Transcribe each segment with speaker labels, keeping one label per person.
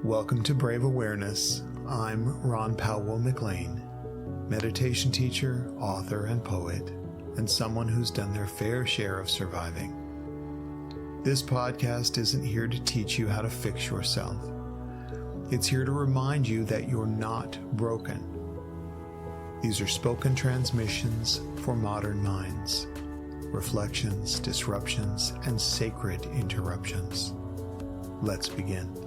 Speaker 1: Welcome to Brave Awareness. I'm Ronn Pawo McLane, meditation teacher, author, and poet, and someone who's done their fair share of surviving. This podcast isn't here to teach you how to fix yourself. It's here to remind you that you're not broken. These are spoken transmissions for modern minds, reflections, disruptions, and sacred interruptions. Let's begin.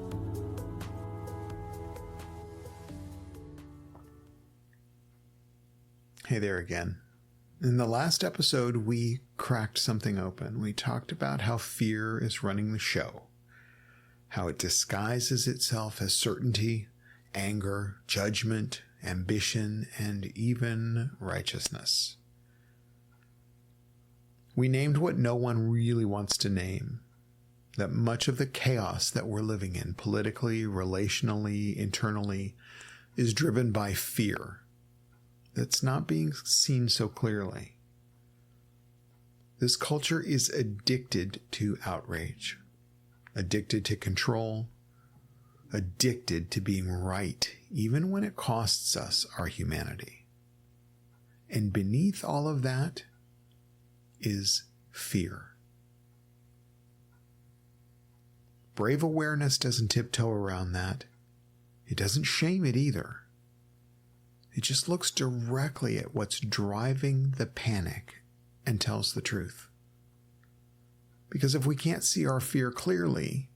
Speaker 1: Hey there again. In the last episode, we cracked something open. We talked about how fear is running the show, how it disguises itself as certainty, anger, judgment, ambition, and even righteousness. We named what no one really wants to name, that much of the chaos that we're living in, politically, relationally, internally, is driven by fear that's not being seen so clearly. This culture is addicted to outrage, addicted to control, addicted to being right, even when it costs us our humanity. And beneath all of that is fear. Brave awareness doesn't tiptoe around that. It doesn't shame it either. It just looks directly at what's driving the panic and tells the truth. Because if we can't see our fear clearly,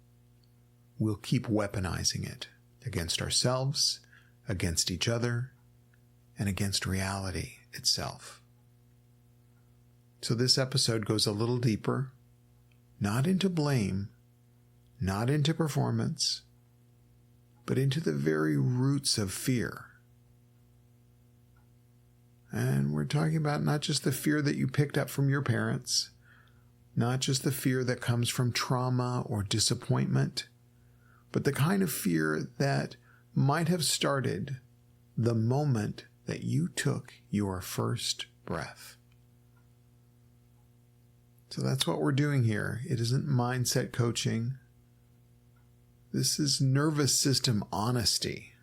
Speaker 1: we'll keep weaponizing it against ourselves, against each other, and against reality itself. So this episode goes a little deeper, not into blame, not into performance, but into the very roots of fear. And we're talking about not just the fear that you picked up from your parents, not just the fear that comes from trauma or disappointment, but the kind of fear that might have started the moment that you took your first breath. So that's what we're doing here. It isn't mindset coaching. This is nervous system honesty.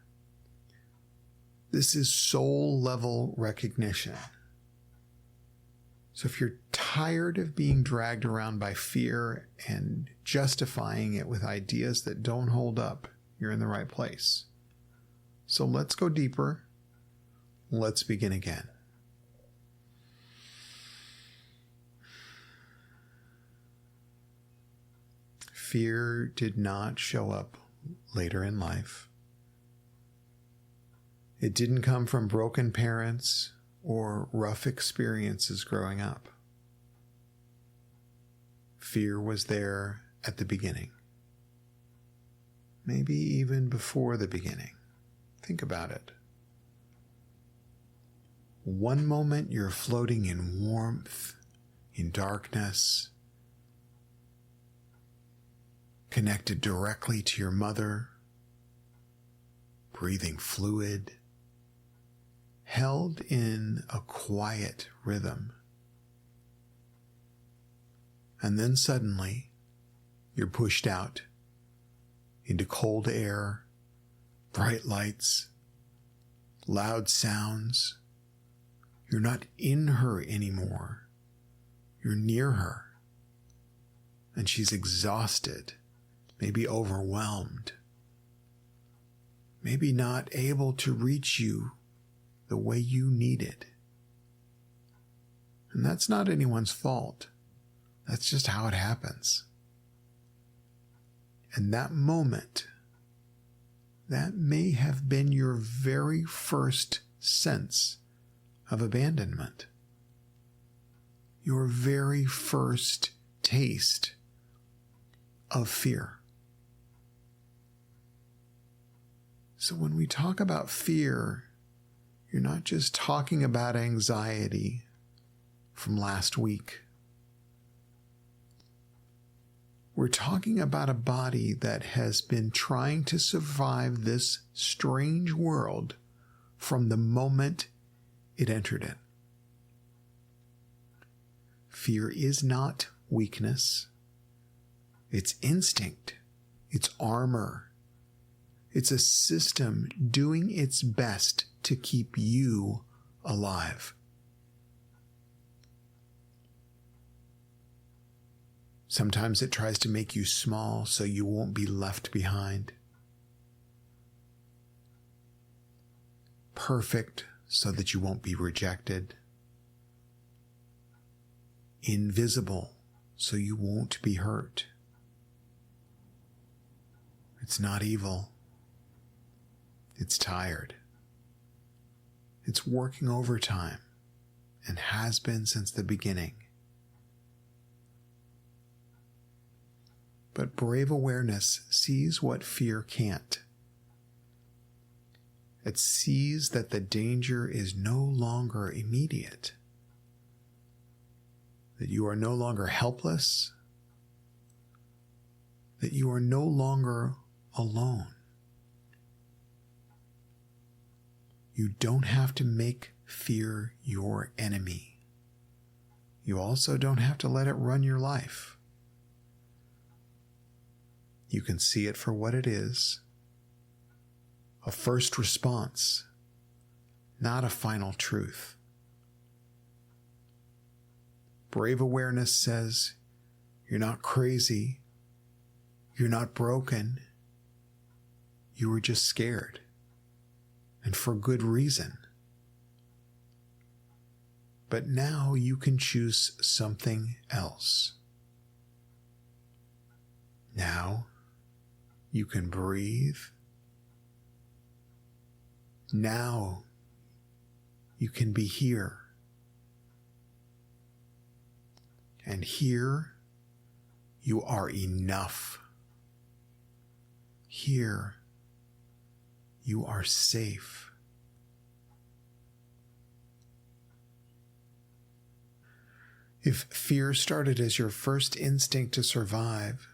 Speaker 1: This is soul level recognition. So if you're tired of being dragged around by fear and justifying it with ideas that don't hold up, you're in the right place. So let's go deeper. Let's begin again. Fear did not show up later in life. It didn't come from broken parents or rough experiences growing up. Fear was there at the beginning. Maybe even before the beginning. Think about it. One moment you're floating in warmth, in darkness, connected directly to your mother, breathing fluid, held in a quiet rhythm. And then suddenly, you're pushed out into cold air, bright lights, loud sounds. You're not in her anymore. You're near her. And she's exhausted, maybe overwhelmed, maybe not able to reach you the way you need it. And that's not anyone's fault. That's just how it happens. And that moment, that may have been your very first sense of abandonment. Your very first taste of fear. So when we talk about fear, you're not just talking about anxiety from last week. We're talking about a body that has been trying to survive this strange world from the moment it entered it. Fear is not weakness. It's instinct. It's armor. It's a system doing its best to keep you alive. Sometimes it tries to make you small so you won't be left behind. Perfect so that you won't be rejected. Invisible so you won't be hurt. It's not evil. It's tired. It's working overtime and has been since the beginning. But brave awareness sees what fear can't. It sees that the danger is no longer immediate, that you are no longer helpless, that you are no longer alone. You don't have to make fear your enemy. You also don't have to let it run your life. You can see it for what it is, a first response, not a final truth. Brave awareness says, you're not crazy, you're not broken, you were just scared, and for good reason. But now you can choose something else. Now you can breathe. Now you can be here. And here you are enough. Here you are safe. If fear started as your first instinct to survive,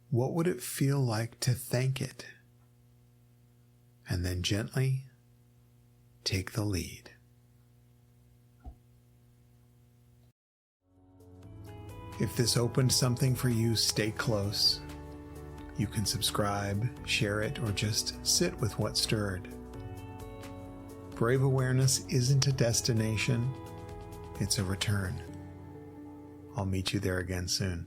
Speaker 1: what would it feel like to thank it? And then gently take the lead. If this opened something for you, stay close. You can subscribe, share it, or just sit with what stirred. Brave awareness isn't a destination, it's a return. I'll meet you there again soon.